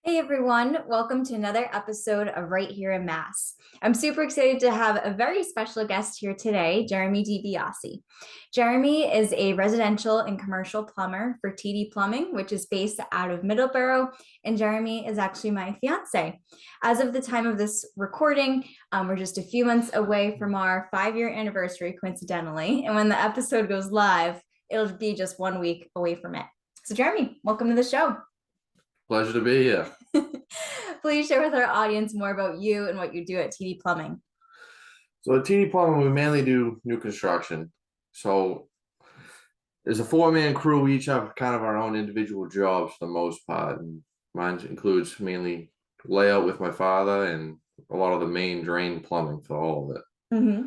Hey everyone, welcome to another episode of Right Here in Mass. I'm super excited to have a very special guest here today, Jeremy DiBiase. Jeremy is a residential and commercial plumber for TD Plumbing, which is based out of Middleborough, and Jeremy is actually my fiance. As of the time of this recording, we're just a few months away from our 5-year anniversary, coincidentally, and when the episode goes live, it'll be just 1 week away from it. So Jeremy, welcome to the show. Pleasure to be here. Please share with our audience more about you and what you do at TD Plumbing. So at TD Plumbing, we mainly do new construction. So there's a 4-man crew. We each have kind of our own individual jobs for the most part. And mine includes mainly layout with my father and a lot of the main drain plumbing for all of it. Mm-hmm.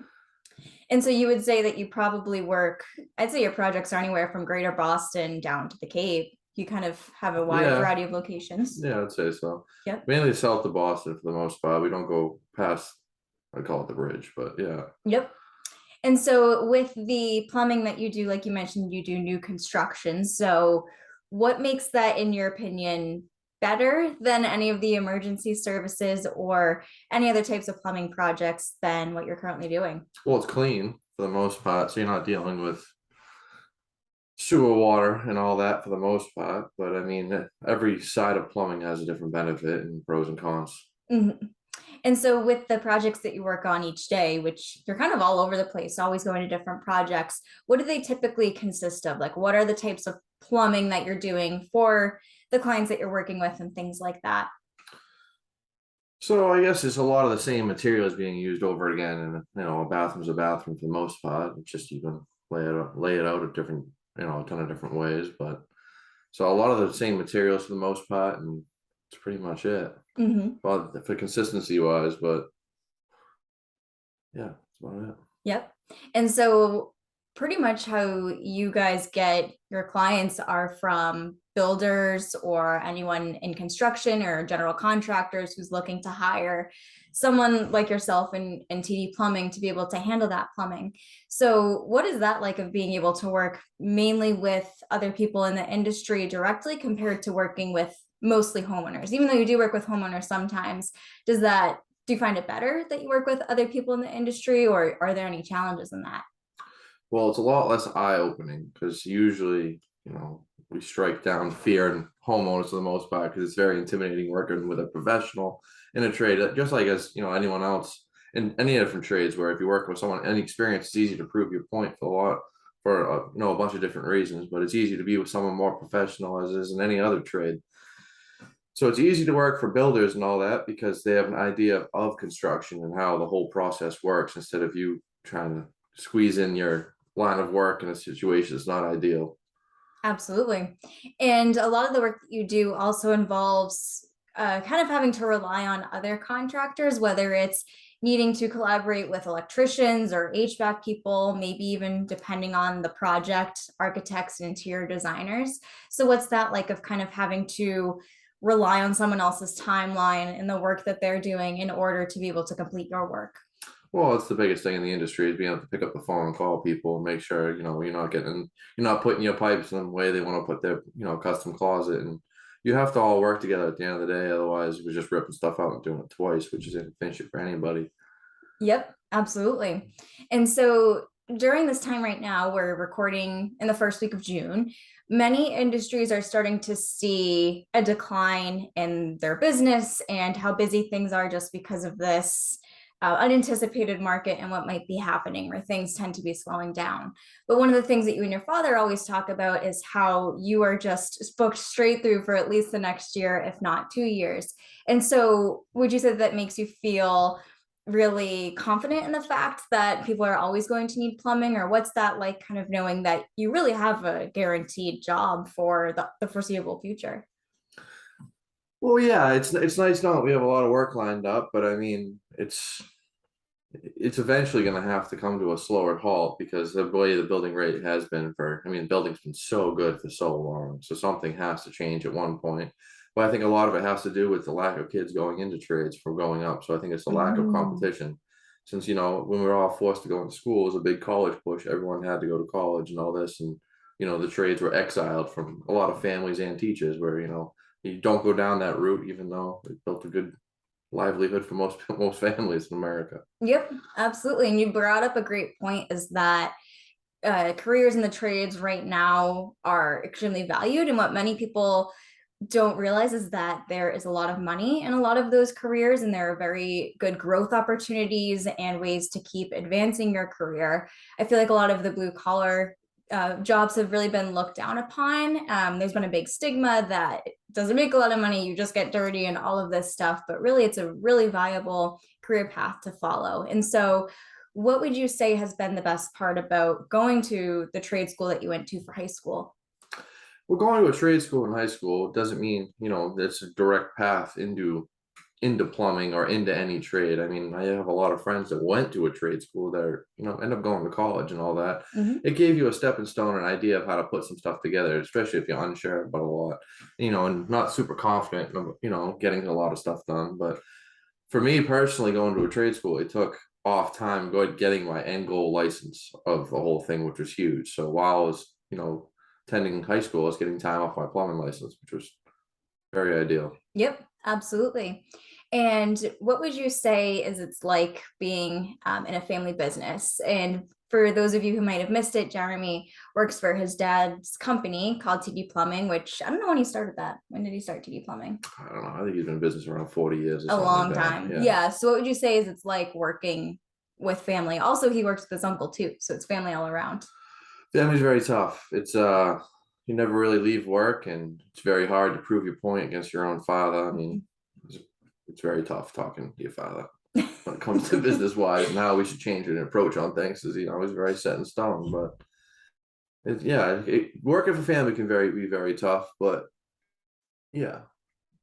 And so you would say that you probably work, I'd say your projects are anywhere from Greater Boston down to the Cape. You kind of have a wide variety of locations. Yeah, I'd say so. Yep. Mainly south of Boston for the most part. We don't go past, I call it the bridge, but yeah. Yep. And so with the plumbing that you do, like you mentioned, you do new construction. So what makes that, in your opinion, better than any of the emergency services or any other types of plumbing projects than what you're currently doing? Well, it's clean for the most part, so you're not dealing with sewer water and all that for the most part. But I mean, every side of plumbing has a different benefit and pros and cons. Mm-hmm. And so with the projects that you work on each day, which you're kind of all over the place, always going to different projects, what do they typically consist of? Like, what are the types of plumbing that you're doing for the clients that you're working with and things like that? So I guess it's a lot of the same materials being used over again, and a bathroom's a bathroom for the most part. It's just you can lay it out a different, a ton of different ways. But so a lot of the same materials for the most part, and it's pretty much it. Mm-hmm. Well, for consistency wise, but yeah, that's about it. Yep. And so pretty much how you guys get your clients are from builders or anyone in construction or general contractors who's looking to hire someone like yourself in TD Plumbing to be able to handle that plumbing. So what is that like of being able to work mainly with other people in the industry directly compared to working with mostly homeowners? Even though you do work with homeowners sometimes, do you find it better that you work with other people in the industry, or are there any challenges in that? Well, it's a lot less eye-opening because usually, we strike down fear in homeowners for the most part because it's very intimidating working with a professional in a trade, just like as anyone else in any different trades. Where if you work with someone any experience, it's easy to prove your point for a bunch of different reasons. But it's easy to be with someone more professional as is in any other trade. So it's easy to work for builders and all that because they have an idea of construction and how the whole process works instead of you trying to squeeze in your line of work in a situation that's not ideal. Absolutely. And a lot of the work that you do also involves kind of having to rely on other contractors, whether it's needing to collaborate with electricians or HVAC people, maybe even depending on the project, architects and interior designers. So what's that like of kind of having to rely on someone else's timeline and the work that they're doing in order to be able to complete your work? Well, it's the biggest thing in the industry is being able to pick up the phone and call people and make sure, you're not putting your pipes in the way they want to put their, custom closet. And you have to all work together at the end of the day. Otherwise, we're just ripping stuff out and doing it twice, which is inefficient for anybody. Yep, absolutely. And so during this time right now, we're recording in the first week of June. Many industries are starting to see a decline in their business and how busy things are just because of this unanticipated market and what might be happening, where things tend to be slowing down. But one of the things that you and your father always talk about is how you are just booked straight through for at least the next year, if not 2 years. And so would you say that makes you feel really confident in the fact that people are always going to need plumbing, or what's that like, kind of knowing that you really have a guaranteed job for the foreseeable future? Well, yeah, it's nice knowing we have a lot of work lined up, but I mean, it's eventually going to have to come to a slower halt because the way the building rate has been building's been so good for so long. So something has to change at one point. But I think a lot of it has to do with the lack of kids going into trades from going up. So I think it's the lack of competition. Since, when we were all forced to go into school, it was a big college push. Everyone had to go to college and all this. And, the trades were exiled from a lot of families and teachers where, you don't go down that route, even though it built a good livelihood for most families in America. Yep, absolutely. And you brought up a great point, is that careers in the trades right now are extremely valued. And what many people don't realize is that there is a lot of money in a lot of those careers, and there are very good growth opportunities and ways to keep advancing your career. I feel like a lot of the blue collar jobs have really been looked down upon. There's been a big stigma that it doesn't make a lot of money, you just get dirty and all of this stuff, but really it's a really viable career path to follow. And so what would you say has been the best part about going to the trade school that you went to for high school? Well, going to a trade school in high school doesn't mean, it's a direct path into plumbing or into any trade. I mean, I have a lot of friends that went to a trade school that are, end up going to college and all that. Mm-hmm. It gave you a stepping stone, an idea of how to put some stuff together, especially if you're unsure about a lot, and not super confident, getting a lot of stuff done. But for me personally, going to a trade school, it took off time getting my end goal license of the whole thing, which was huge. So while I was, attending high school, I was getting time off my plumbing license, which was very ideal. Yep, absolutely. And what would you say is it's like being in a family business? And for those of you who might have missed it, Jeremy works for his dad's company called TD Plumbing, which I don't know when he started that. When did he start TD Plumbing? I don't know. I think he's been in business around 40 years or A something long like that. time. Yeah. Yeah. So what would you say is it's like working with family? Also, he works with his uncle too. So it's family all around. Family's very tough. It's you never really leave work, and it's very hard to prove your point against your own father. I mean, it's very tough talking to your father when it comes to business wise and how we should change an approach on things, is he's very set in stone. But working for family can be very tough, but yeah,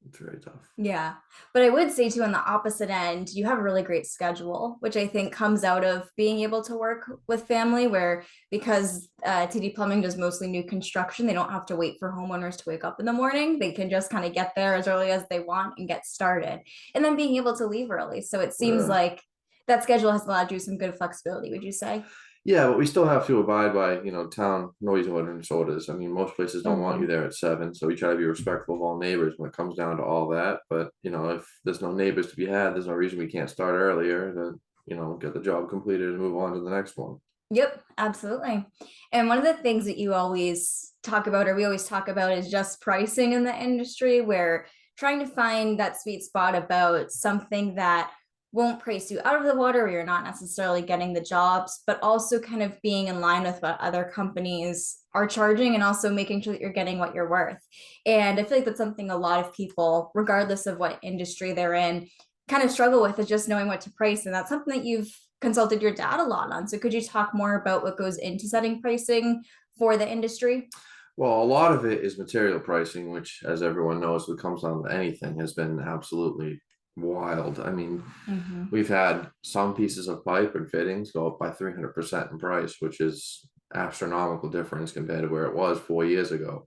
it's very tough. Yeah. But I would say too, on the opposite end, you have a really great schedule, which I think comes out of being able to work with family, where because TD Plumbing does mostly new construction, they don't have to wait for homeowners to wake up in the morning. They can just kind of get there as early as they want and get started. And then being able to leave early. So it seems like that schedule has allowed you some good flexibility, would you say? Yeah, but we still have to abide by, town noise ordinance. I mean, most places don't want you Mhm. there at 7, so we try to be respectful of all neighbors when it comes down to all that. But, if there's no neighbors to be had, there's no reason we can't start earlier to, get the job completed and move on to the next one. Yep, absolutely. And one of the things that you always talk about, or we always talk about, is just pricing in the industry, where trying to find that sweet spot about something that won't price you out of the water, where you're not necessarily getting the jobs, but also kind of being in line with what other companies are charging, and also making sure that you're getting what you're worth. And I feel like that's something a lot of people, regardless of what industry they're in, kind of struggle with, is just knowing what to price. And that's something that you've consulted your dad a lot on. So could you talk more about what goes into setting pricing for the industry? Well, a lot of it is material pricing, which, as everyone knows, when it comes down to anything, has been absolutely wild. I mean, Mm-hmm. we've had some pieces of pipe and fittings go up by 300% in price, which is astronomical difference compared to where it was 4 years ago.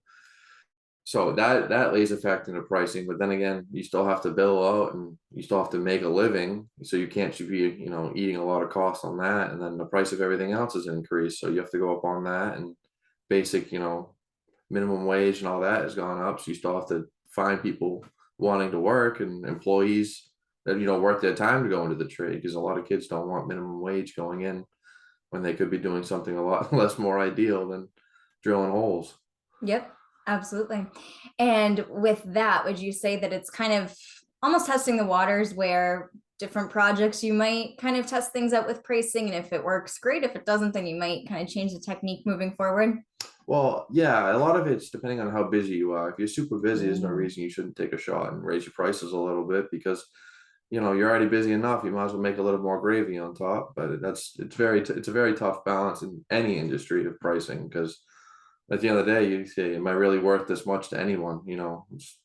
So that lays effect into pricing, but then again, you still have to bill out and you still have to make a living. So you can't be, eating a lot of cost on that. And then the price of everything else is increased. So you have to go up on that, and basic, minimum wage and all that has gone up. So you still have to find people wanting to work, and employees that, worth their time to go into the trade, because a lot of kids don't want minimum wage going in when they could be doing something a lot less more ideal than drilling holes. Yep, absolutely. And with that, would you say that it's kind of almost testing the waters, where different projects you might kind of test things out with pricing, and if it works, great. If it doesn't, then you might kind of change the technique moving forward? Well, yeah, a lot of it's depending on how busy you are. If you're super busy, there's no Mm. reason you shouldn't take a shot and raise your prices a little bit, because you're already busy enough. You might as well make a little more gravy on top. But it's a very tough balance in any industry of pricing, because at the end of the day, you say, am I really worth this much to anyone?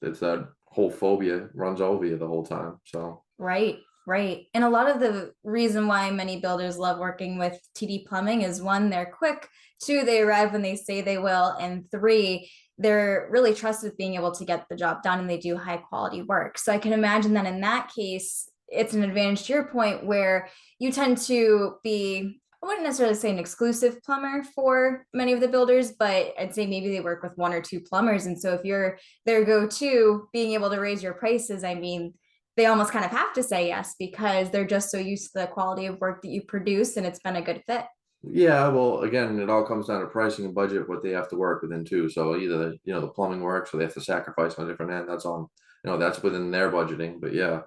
It's that whole phobia runs over you the whole time. So Right, right. And a lot of the reason why many builders love working with TD Plumbing is, one, they're quick, two, they arrive when they say they will, and three, they're really trusted with being able to get the job done, and they do high quality work. So I can imagine that in that case, it's an advantage to your point, where you tend to be I wouldn't necessarily say an exclusive plumber for many of the builders, but I'd say maybe they work with one or two plumbers. And so if you're their go-to, being able to raise your prices, I mean, they almost kind of have to say yes because they're just so used to the quality of work that you produce and it's been a good fit. Yeah, well, again, it all comes down to pricing and budget, what they have to work within too. So either, the plumbing works or they have to sacrifice on a different end. That's on, that's within their budgeting. But yeah,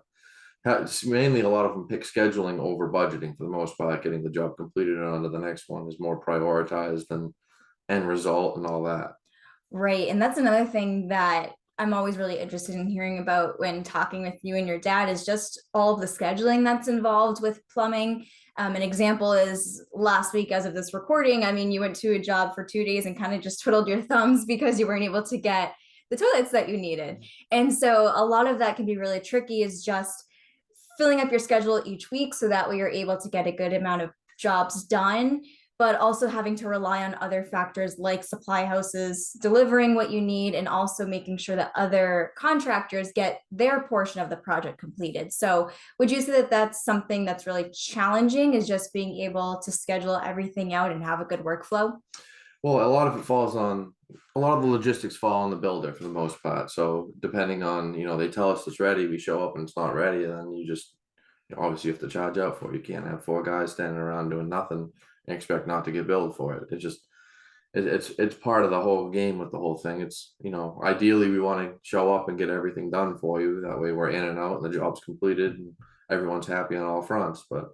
it's mainly a lot of them pick scheduling over budgeting for the most part. Getting the job completed and on to the next one is more prioritized than end result and all that. Right. And that's another thing that I'm always really interested in hearing about when talking with you and your dad is just all of the scheduling that's involved with plumbing. An example is last week, as of this recording, I mean, you went to a job for 2 days and kind of just twiddled your thumbs because you weren't able to get the toilets that you needed. And so a lot of that can be really tricky, is just filling up your schedule each week so that way you're able to get a good amount of jobs done, but also having to rely on other factors like supply houses delivering what you need, and also making sure that other contractors get their portion of the project completed. So would you say that that's something that's really challenging, is just being able to schedule everything out and have a good workflow? Well, a lot of it falls on a lot of the logistics fall on the builder for the most part. So depending on, they tell us it's ready, we show up and it's not ready, and then you just obviously have to charge out for it. You can't have four guys standing around doing nothing and expect not to get billed for it. It just it's part of the whole game with the whole thing. It's, ideally we want to show up and get everything done for you. That way we're in and out and the job's completed and everyone's happy on all fronts. But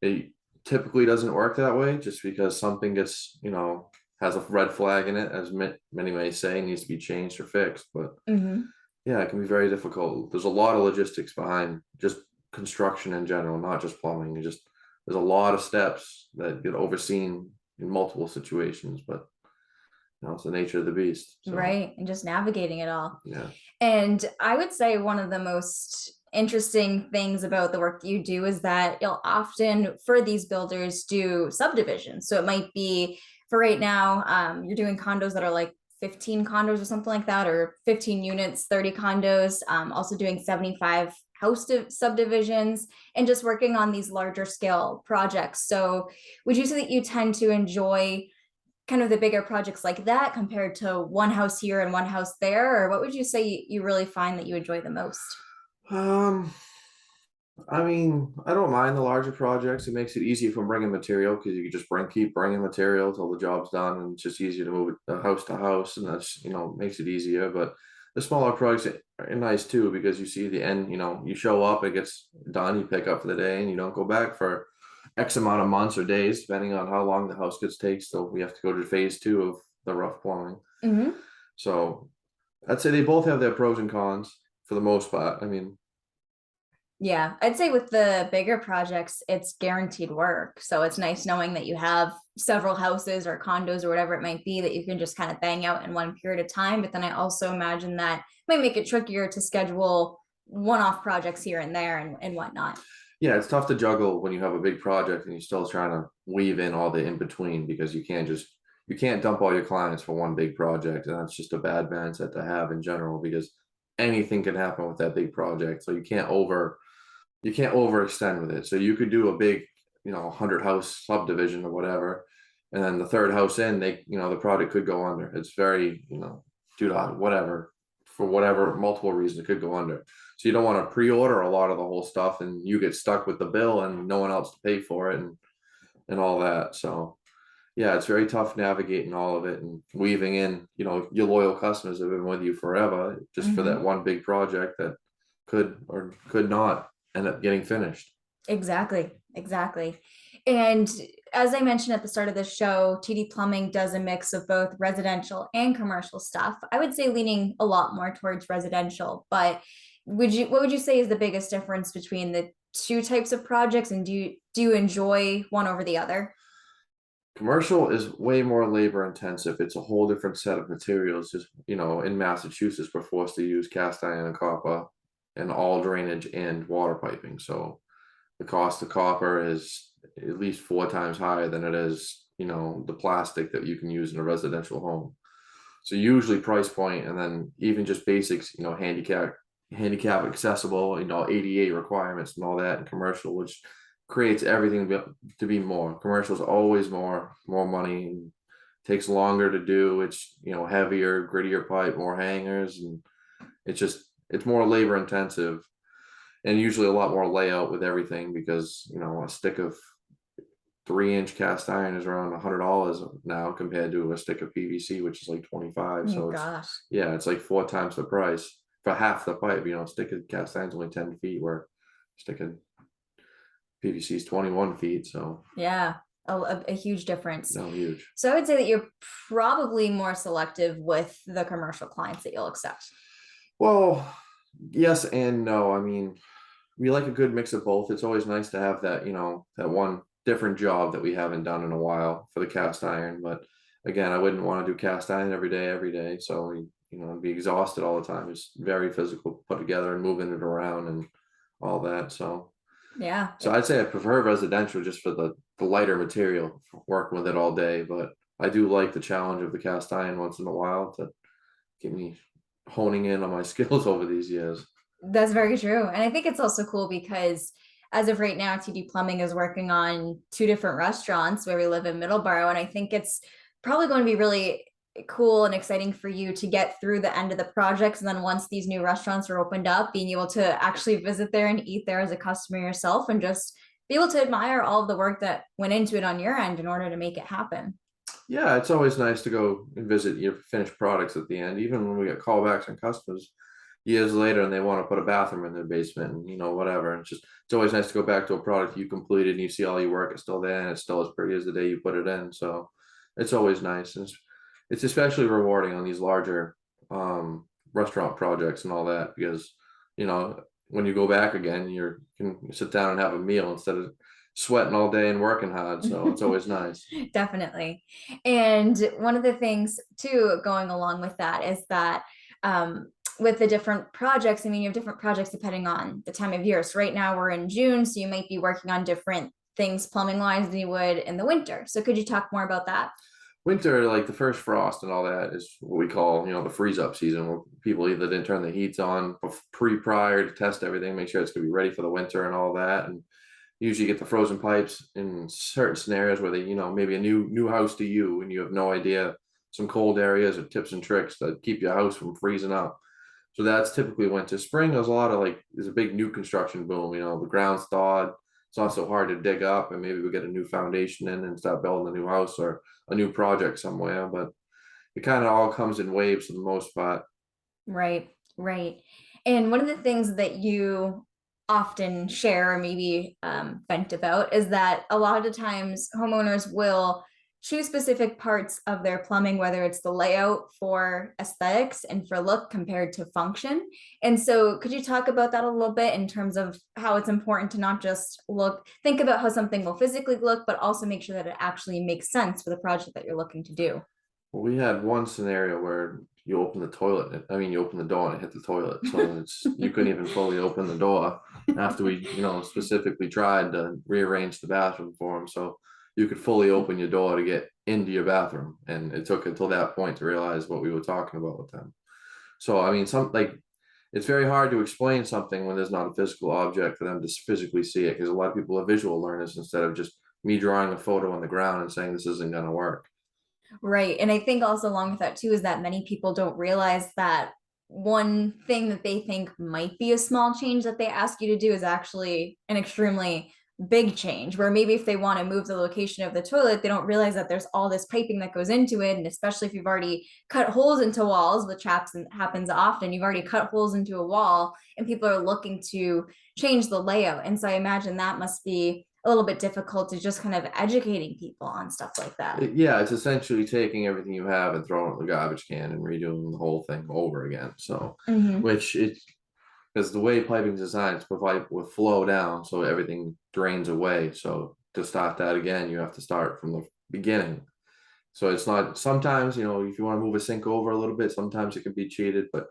it typically doesn't work that way, just because something gets, has a red flag in it, as many may say, needs to be changed or fixed. But Mm-hmm. yeah, it can be very difficult. There's a lot of logistics behind just construction in general, not just plumbing. There's a lot of steps that get overseen in multiple situations, but it's the nature of the beast. So Right. And just navigating it all. yeah. And I would say one of the most interesting things about the work that you do is that you'll often, for these builders, do subdivisions. So it might be, for right now, you're doing condos that are like 15 condos or something like that, or 15 units, 30 condos, also doing 75 subdivisions, and just working on these larger scale projects. So would you say that you tend to enjoy kind of the bigger projects like that compared to one house here and one house there? Or what would you say you really find that you enjoy the most? Um, I mean, I don't mind the larger projects. It makes it easier for bringing material because you can just keep bringing material till the job's done, and it's just easier to move it house to house, and that's, makes it easier. But the smaller projects are nice too, because you see the end. You show up, it gets done, you pick up for the day, and you don't go back for X amount of months or days, depending on how long the house gets takes. So we have to go to phase two of the rough plumbing. Mm-hmm. So I'd say they both have their pros and cons for the most part. I mean, Yeah, I'd say with the bigger projects, it's guaranteed work. So it's nice knowing that you have several houses or condos or whatever it might be that you can just kind of bang out in one period of time. But then I also imagine that might make it trickier to schedule one-off projects here and there and whatnot. yeah, it's tough to juggle when you have a big project and you're still trying to weave in all the in between, because you can't dump all your clients for one big project, and that's just a bad mindset to have in general, because anything can happen with that big project. So you can't overextend with it. So you could do a big, 100 house subdivision or whatever, and then the third house in, the product could go under. It's very, due to whatever, for whatever multiple reasons, it could go under. So you don't want to pre-order a lot of the whole stuff and you get stuck with the bill and no one else to pay for it and all that. So yeah, it's very tough navigating all of it and weaving in, your loyal customers have been with you forever, just for that Mhm. one big project that could or could not end up getting finished. Exactly, exactly. And as I mentioned at the start of the show, TD Plumbing does a mix of both residential and commercial stuff. I would say leaning a lot more towards residential, but what would you say is the biggest difference between the two types of projects, and do you enjoy one over the other? Commercial is way more labor intensive. It's a whole different set of materials. Just, in Massachusetts, we're forced to use cast iron and copper and all drainage and water piping. So the cost of copper is at least four times higher than it is, the plastic that you can use in a residential home. So usually price point, and then even just basics, handicap accessible, ADA requirements and all that in commercial, which creates everything to be more. Commercial is always more money, and takes longer to do. It's, heavier, grittier pipe, more hangers, and it's more labor intensive, and usually a lot more layout with everything, because a stick of 3-inch cast iron is around $100 now compared to a stick of PVC, which is like 25. Oh So gosh. it's like 4 times the price for half the pipe. Stick of cast iron's only 10 feet, where stick of PVC is 21 feet. So Yeah, a huge difference. no, huge. So I would say that you're probably more selective with the commercial clients that you'll accept. Well, yes and no. I mean, we like a good mix of both. It's always nice to have that, that one different job that we haven't done in a while for the cast iron. But again, I wouldn't want to do cast iron every day. So I'd be exhausted all the time. It's very physical to put together and moving it around and all that. So Yeah. I'd say I prefer residential just for the lighter material, working with it all day. But I do like the challenge of the cast iron once in a while to get me honing in on my skills over these years. That's very true. And I think it's also cool because as of right now, TD Plumbing is working on 2 different restaurants where we live in Middleborough. And I think it's probably going to be really cool and exciting for you to get through the end of the projects. And then once these new restaurants are opened up, being able to actually visit there and eat there as a customer yourself and just be able to admire all of the work that went into it on your end in order to make it happen. Yeah, it's always nice to go and visit your finished products at the end, even when we get callbacks on customers years later and they want to put a bathroom in their basement and whatever. It's always nice to go back to a product you completed and you see all your work is still there and it's still as pretty as the day you put it in. So it's always nice. And it's especially rewarding on these larger restaurant projects and all that, because when you go back again, you can sit down and have a meal instead of sweating all day and working hard. So it's always nice. Definitely. And one of the things too, going along with that is that with the different projects, I mean, you have different projects depending on the time of year. So right now we're in June, so you might be working on different things plumbing wise than you would in the winter. So could you talk more about that? Winter, like the first frost and all that, is what we call, the freeze up season, where people either didn't turn the heats on prior to test everything, make sure it's gonna be ready for the winter and all that. And usually get the frozen pipes in certain scenarios where they, maybe a new house to you and you have no idea, some cold areas or tips and tricks that keep your house from freezing up. So that's typically winter. Spring, there's a big new construction boom. The ground's thawed. It's not so hard to dig up, and maybe we get a new foundation in and start building a new house or a new project somewhere. But it kind of all comes in waves for the most part. Right, right. And one of the things that you often share or maybe vent about is that a lot of the times homeowners will choose specific parts of their plumbing, whether it's the layout for aesthetics and for look compared to function. And so could you talk about that a little bit in terms of how it's important to not just think about how something will physically look, but also make sure that it actually makes sense for the project that you're looking to do? Well, we had one scenario where you open the toilet. I mean, you open the door and it hit the toilet, so you couldn't even fully open the door after we, specifically tried to rearrange the bathroom for him, so you could fully open your door to get into your bathroom. And it took until that point to realize what we were talking about with them. So I mean, it's very hard to explain something when there's not a physical object for them to physically see it, because a lot of people are visual learners instead of just me drawing a photo on the ground and saying this isn't going to work. Right. And I think also along with that too is that many people don't realize that one thing that they think might be a small change that they ask you to do is actually an extremely big change, where maybe if they want to move the location of the toilet, they don't realize that there's all this piping that goes into it. And especially if you've already cut holes into walls, which happens often, you've already cut holes into a wall and people are looking to change the layout. And so I imagine that must be a little bit difficult to just kind of educating people on stuff like that. Yeah, it's essentially taking everything you have and throwing it in the garbage can and redoing the whole thing over again. So, Mm-hmm. which it because the way piping is designed is provide with flow down, so everything drains away. So to start that again, you have to start from the beginning. So it's not, sometimes, if you want to move a sink over a little bit, sometimes it can be cheated, but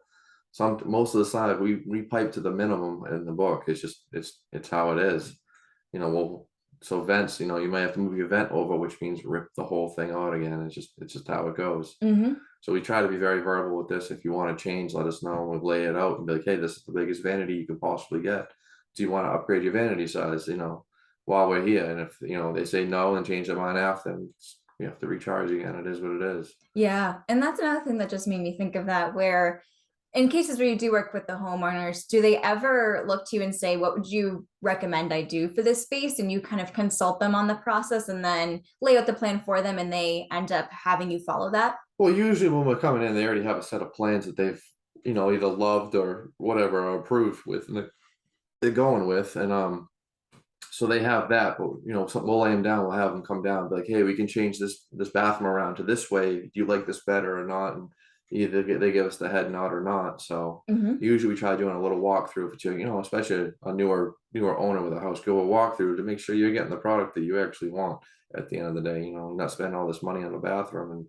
most of the time we pipe to the minimum in the book. It's how it is. Well, so vents, you might have to move your vent over, which means rip the whole thing out again. It's just how it goes. Mm-hmm. So we try to be very verbal with this. If you want to change, let us know, and we'll lay it out and be like, hey, this is the biggest vanity you could possibly get. Do you want to upgrade your vanity size? while we're here. And if, they say no and change their mind after, then we have to recharge again. It is what it is. Yeah. And that's another thing that just made me think of that, where in cases where you do work with the homeowners, do they ever look to you and say, what would you recommend I do for this space? And you kind of consult them on the process and then lay out the plan for them, and they end up having you follow that? Well, usually when we're coming in, they already have a set of plans that they've, either loved or whatever, or approved with, and they're going with. And so they have that, but we'll lay them down, we'll have them come down, be like, hey, we can change this bathroom around to this way. Do you like this better or not? And either they give us the head nod or not. So Mm-hmm. usually we try doing a little walkthrough for you, especially a newer owner with a house, go a walkthrough to make sure you're getting the product that you actually want at the end of the day, not spending all this money on the bathroom and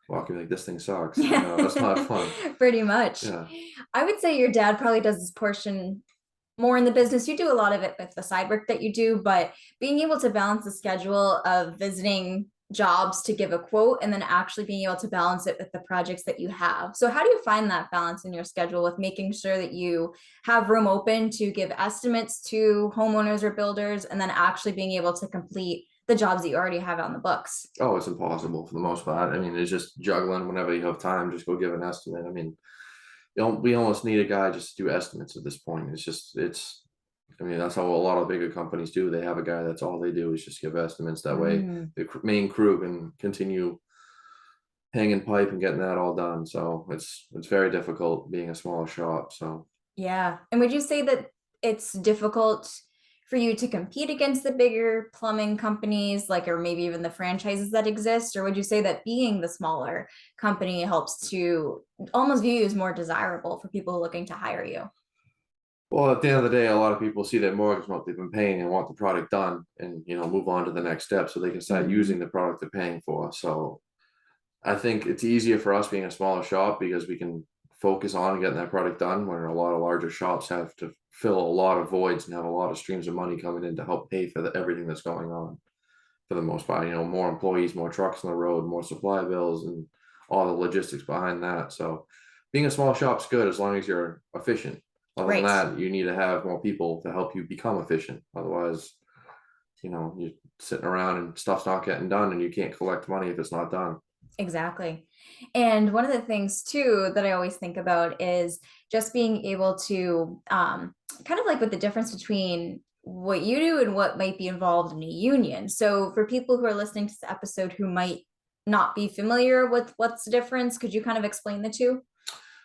walking like this thing sucks. That's not fun. Pretty much. Yeah. I would say your dad probably does this portion more in the business. You do a lot of it with the side work that you do, but being able to balance the schedule of visiting jobs to give a quote and then actually being able to balance it with the projects that you have. So how do you find that balance in your schedule with making sure that you have room open to give estimates to homeowners or builders, and then actually being able to complete the jobs that you already have on the books? Oh, it's impossible for the most part. I mean, it's just juggling whenever you have time, just go give an estimate. I mean, we almost need a guy just to do estimates at this point. I mean, that's how a lot of bigger companies do. They have a guy that's all they do is just give estimates. That way Mm. the main crew can continue hanging pipe and getting that all done. So it's very difficult being a smaller shop. So Yeah. And would you say that it's difficult for you to compete against the bigger plumbing companies, like, or maybe even the franchises that exist? Or would you say that being the smaller company helps to almost view you as more desirable for people looking to hire you? well, at the end of the day, a lot of people see their mortgage, what they've been paying, and want the product done, and move on to the next step, so they can start Mhm. using the product they're paying for. So I think it's easier for us being a smaller shop because we can focus on getting that product done, where a lot of larger shops have to fill a lot of voids and have a lot of streams of money coming in to help pay for everything that's going on for the most part. More employees, more trucks on the road, more supply bills, and all the logistics behind that. So being a small shop's good as long as you're efficient. Other than Right. that, you need to have more people to help you become efficient. Otherwise, you're sitting around and stuff's not getting done, and you can't collect money if it's not done. Exactly. And one of the things too that I always think about is just being able to kind of like with the difference between what you do and what might be involved in a union. So for people who are listening to this episode who might not be familiar with what's the difference, could you kind of explain the two?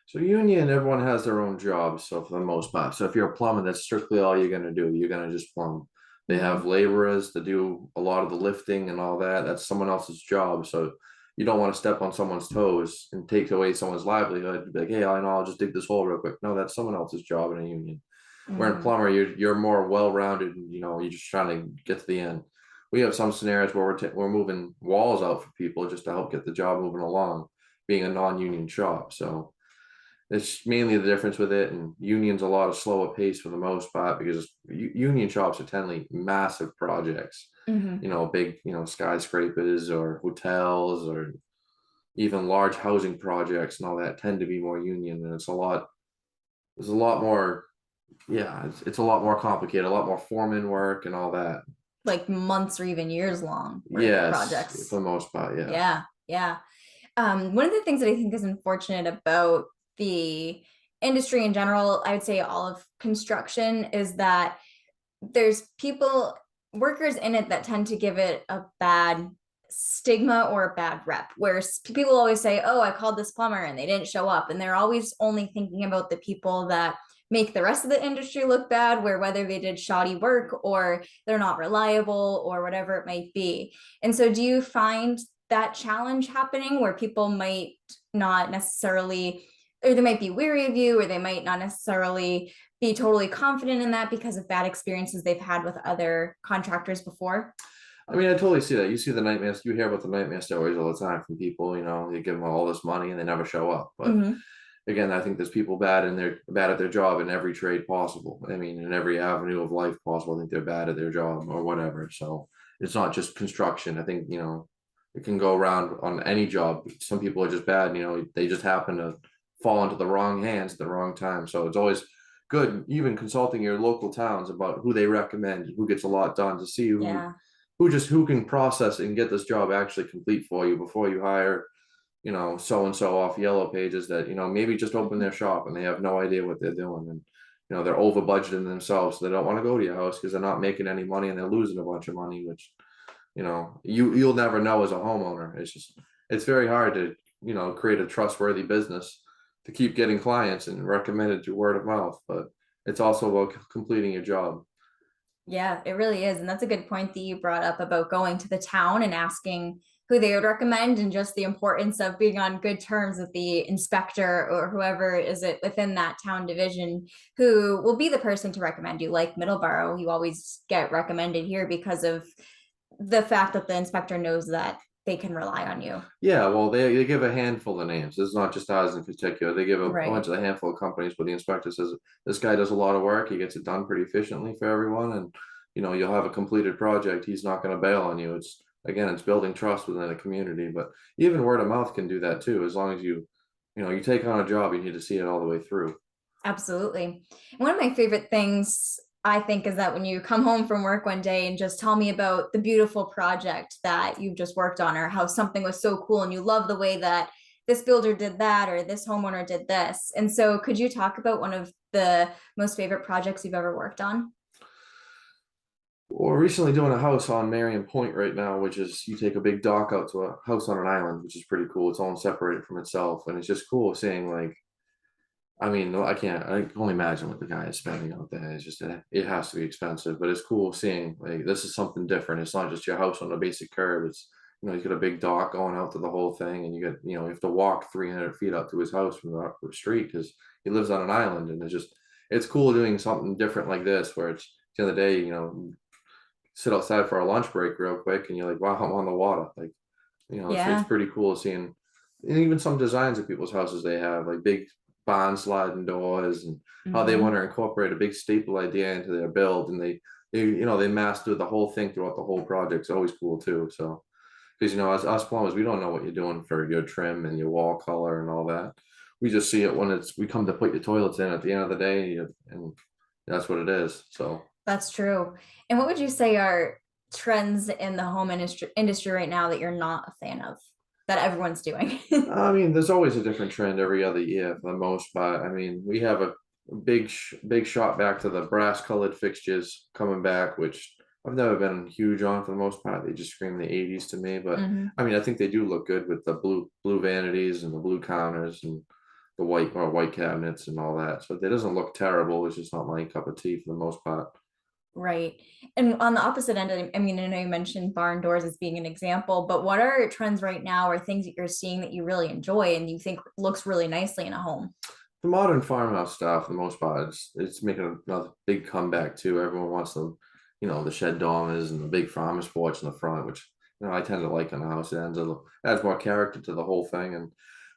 So union, everyone has their own job. So for the most part, so if you're a plumber, that's strictly all you're gonna do. You're gonna just plumb. They have Mhm. laborers to do a lot of the lifting and all that. That's someone else's job. So you don't want to step on someone's toes and take away someone's livelihood. Be like, hey, I know, I'll just dig this hole real quick. No, that's someone else's job in a union. Where in Mhm. plumber, you're more well-rounded, and you're just trying to get to the end. We have some scenarios where we're moving walls out for people just to help get the job moving along, being a non-union shop. So it's mainly the difference with it, and union's a lot of slower pace for the most part because union shops are tending massive projects, Mhm. big, skyscrapers or hotels or even large housing projects and all that tend to be more union, and there's a lot more, yeah, it's a lot more complicated, a lot more foreman work and all that. Like months or even years long for Yes, for projects. the most part, yeah. Yeah, yeah. One of the things that I think is unfortunate about the industry in general, I would say all of construction, is that there's workers in it that tend to give it a bad stigma or a bad rep, where people always say, oh, I called this plumber and they didn't show up. And they're always only thinking about the people that make the rest of the industry look bad, where whether they did shoddy work or they're not reliable or whatever it might be. And so do you find that challenge happening where people might not necessarily, or they might be weary of you, or they might not necessarily be totally confident in that because of bad experiences they've had with other contractors before? I mean, I totally see that. You see the nightmares, you hear about the nightmare stories all the time from people, you give them all this money and they never show up. But Mm-hmm. again, I think there's people bad at their job in every trade possible. I mean, in every avenue of life possible. I think they're bad at their job or whatever. So it's not just construction. I think, it can go around on any job. Some people are just bad, they just happen to fall into the wrong hands at the wrong time. So it's always good, even consulting your local towns about who they recommend, who gets a lot done, to see Yeah. who can process and get this job actually complete for you before you hire, so and so off Yellow Pages that, maybe just open their shop and they have no idea what they're doing, and they're over budgeting themselves, so they don't want to go to your house because they're not making any money and they're losing a bunch of money, which you'll never know as a homeowner. It's very hard to create a trustworthy business to keep getting clients and recommended through word of mouth, but it's also about completing your job. Yeah, it really is. And that's a good point that you brought up about going to the town and asking who they would recommend, and just the importance of being on good terms with the inspector or whoever is it within that town division who will be the person to recommend you. Like Middleborough, you always get recommended here because of the fact that the inspector knows that they can rely on you. Yeah, well, they give a handful of names. It's not just ours in particular. They give a Right. bunch of a handful of companies where the inspector says this guy does a lot of work. He gets it done pretty efficiently for everyone, and you'll have a completed project. He's not going to bail on you. It's building trust within a community. But even word of mouth can do that too, as long as you take on a job, you need to see it all the way through. Absolutely. One of my favorite things I think is that when you come home from work one day and just tell me about the beautiful project that you've just worked on, or how something was so cool and you love the way that this builder did that or this homeowner did this. And so could you talk about one of the most favorite projects you've ever worked on? We're recently doing a house on Marion Point right now, which is you take a big dock out to a house on an island, which is pretty cool. It's all separated from itself, and it's just cool seeing like, I mean, I can't. I can only imagine what the guy is spending out there. It's just it has to be expensive, but it's cool seeing like this is something different. It's not just your house on a basic curb. It's he's got a big dock going out to the whole thing, and you have to walk 300 feet out to his house from the street because he lives on an island, and it's cool doing something different like this where it's the other day, sit outside for a lunch break real quick, and you're like, wow, I'm on the water. Like, it's Yeah. pretty cool seeing, and even some designs of people's houses they have, like big barn sliding doors, and how they want Hmm. to incorporate a big staple idea into their build, and they master the whole thing throughout the whole project. It's always cool too. So, because as us plumbers, we don't know what you're doing for your trim and your wall color and all that. We just see it when we come to put your toilets in at the end of the day, and that's what it is. So. That's true. And what would you say are trends in the home industry right now that you're not a fan of, that everyone's doing? I mean, there's always a different trend every other year for the most part. I mean, we have a big shot back to the brass colored fixtures coming back, which I've never been huge on for the most part. They just scream the 80s to me, but Hmm. I mean, I think they do look good with the blue vanities and the blue counters and the white cabinets and all that. So it doesn't look terrible. It's just not my cup of tea for the most part. Right. And on the opposite end, I mean, I know you mentioned barn doors as being an example, but what are trends right now or things that you're seeing that you really enjoy and you think looks really nicely in a home? The modern farmhouse stuff, for the most part, it's making another big comeback too. Everyone wants the shed dormers and the big farmer's porch in the front, which I tend to like on the house. Adds more character to the whole thing, and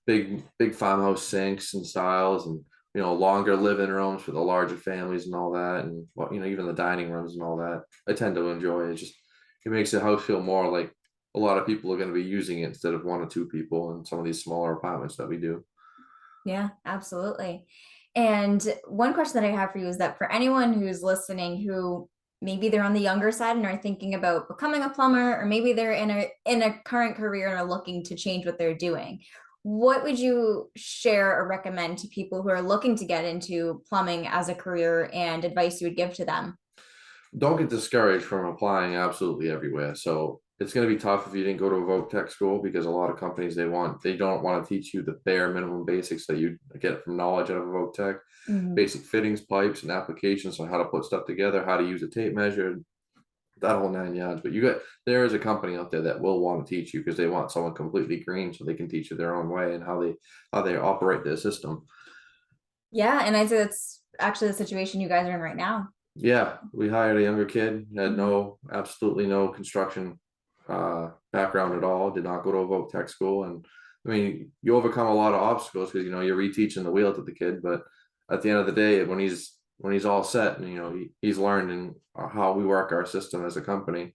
big farmhouse sinks and styles, and longer living rooms for the larger families and all that, and even the dining rooms and all that. I tend to enjoy it. It makes the house feel more like a lot of people are going to be using it instead of one or two people in some of these smaller apartments that we do. Yeah, absolutely. And one question that I have for you is that for anyone who's listening who maybe they're on the younger side and are thinking about becoming a plumber, or maybe they're in a current career and are looking to change what they're doing, what would you share or recommend to people who are looking to get into plumbing as a career, and advice you would give to them? Don't get discouraged from applying absolutely everywhere. So it's going to be tough if you didn't go to a voc tech school, because a lot of companies they don't want to teach you the bare minimum basics that you get from knowledge out of a voc tech, Mhm. basic fittings, pipes, and applications on how to put stuff together, how to use a tape measure, that whole 9 yards. But there is a company out there that will want to teach you because they want someone completely green so they can teach you their own way and how they operate their system. Yeah, and I'd say that's actually the situation you guys are in right now. Yeah, we hired a younger kid, had Mhm. absolutely no construction background at all, did not go to a voc tech school. And I mean, you overcome a lot of obstacles because you're reteaching the wheel to the kid, but at the end of the day, when he's all set, and he's learned and how we work our system as a company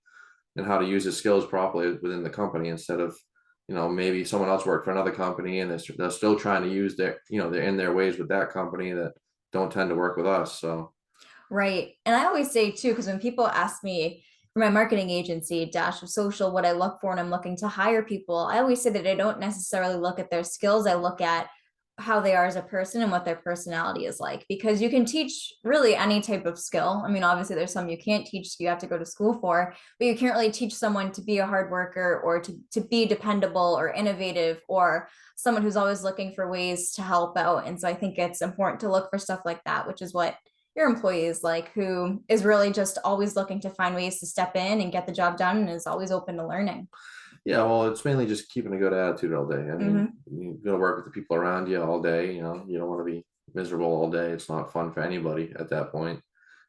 and how to use his skills properly within the company, instead of maybe someone else worked for another company and they're still trying to use they're in their ways with that company that don't tend to work with us. So Right. And I always say too, because when people ask me for my marketing agency, Dash of Social, what I look for and I'm looking to hire people, I always say that I don't necessarily look at their skills. I look at how they are as a person and what their personality is like, because you can teach really any type of skill. I mean, obviously there's some you can't teach, you have to go to school for, but you can't really teach someone to be a hard worker or to be dependable or innovative or someone who's always looking for ways to help out. And so I think it's important to look for stuff like that, which is what your employee is like, who is really just always looking to find ways to step in and get the job done and is always open to learning. yeah, well, it's mainly just keeping a good attitude all day. I mean, Mm-hmm. you got to work with the people around you all day. You know, you don't want to be miserable all day. It's not fun for anybody at that point.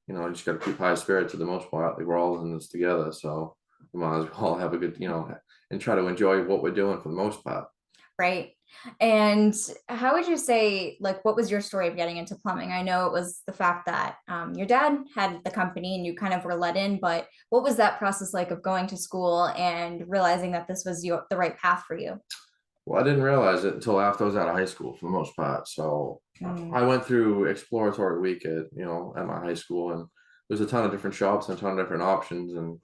You know, you just got to keep high spirits for the most part. Like we're all in this together, so we might as well have a good, and try to enjoy what we're doing for the most part. Right. And how would you say, like, what was your story of getting into plumbing? I know it was the fact that your dad had the company and you kind of were let in, but what was that process like of going to school and realizing that this was the right path for you? Well, I didn't realize it until after I was out of high school for the most part. So Mm. I went through exploratory week at my high school, and there's a ton of different shops and a ton of different options. And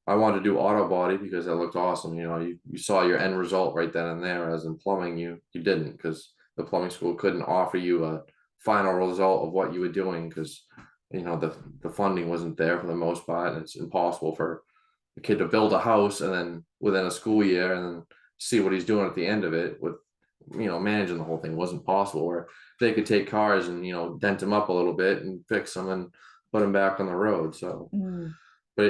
I wanted to do auto body because that looked awesome. You know, you saw your end result right then and there. As in plumbing, you didn't, because the plumbing school couldn't offer you a final result of what you were doing, because the funding wasn't there for the most part, and it's impossible for a kid to build a house and then within a school year and then see what he's doing at the end of it with managing the whole thing wasn't possible. Where they could take cars and dent them up a little bit and fix them and put them back on the road. So Mm. but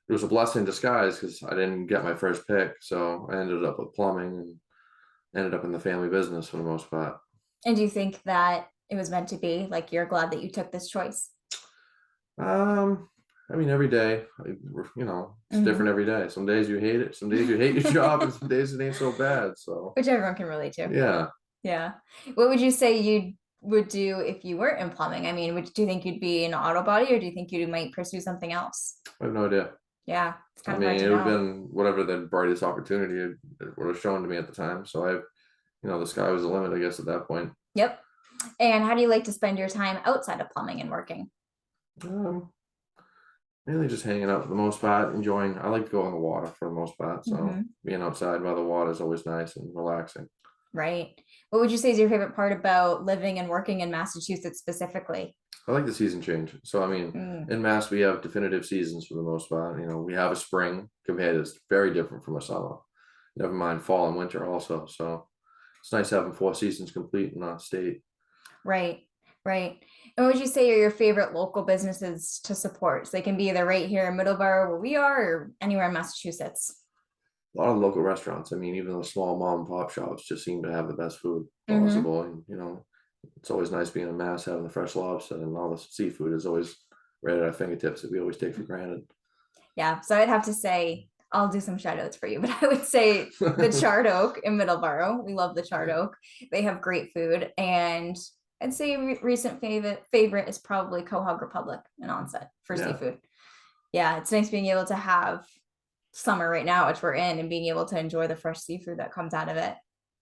it was a blessing in disguise because I didn't get my first pick, so I ended up with plumbing and ended up in the family business for the most part. And do you think that it was meant to be? Like, you're glad that you took this choice? um I mean, every day, it's different Hmm. every day. Some days you hate it, some days you hate your job, and some days it ain't so bad. So Which everyone can relate to. yeah. Yeah. What would you say you would do if you weren't in plumbing? I mean, do you think you'd be in auto body or do you think you might pursue something else? I have no idea. Yeah, it's I kind of hard mean, to it would have know. been whatever the brightest opportunity it would have shown to me at the time. So the sky was the limit, I guess, at that point. Yep. And how do you like to spend your time outside of plumbing and working? Um, Mainly just hanging out for the most part, enjoying. I like to go on the water for the most part. So Hmm. being outside by the water is always nice and relaxing. Right. What would you say is your favorite part about living and working in Massachusetts specifically? I like the season change. So I mean, Mm. in Mass we have definitive seasons for the most part. We have a spring compared to it's very different from a summer. Never mind fall and winter also. So it's nice having 4 seasons complete in our state. Right, right. And what would you say are your favorite local businesses to support? So they can be either right here in Middleborough where we are or anywhere in Massachusetts. A lot of local restaurants. I mean, even the small mom and pop shops just seem to have the best food Hmm. possible. And it's always nice being in Mass, having the fresh lobster and all the seafood is always right at our fingertips that we always take for granted. Yeah, so I'd have to say I'll do some shout outs for you, but I would say the Charred Oak in Middleborough. We love the Charred Oak. They have great food, and I'd say recent favorite is probably Quahog Republic in Onset for Yeah. seafood. Yeah, it's nice being able to have summer right now, which we're in, and being able to enjoy the fresh seafood that comes out of it.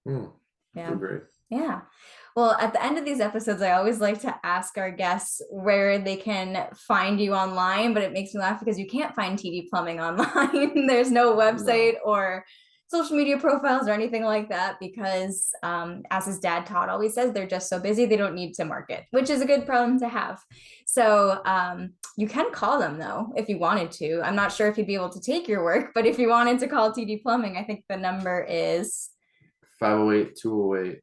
Mm, so Yeah. great. Yeah. Well, at the end of these episodes, I always like to ask our guests where they can find you online, but it makes me laugh because you can't find TD Plumbing online. There's no website No. or social media profiles or anything like that because, as his dad Todd always says, they're just so busy they don't need to market, which is a good problem to have. So you can call them though if you wanted to. I'm not sure if you'd be able to take your work, but if you wanted to call TD Plumbing, I think the number is 508-208-6867.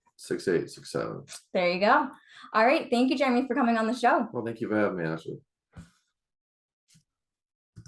there you go. All right. Thank you, Jeremy, for coming on the show. Well, thank you for having me, Ashley.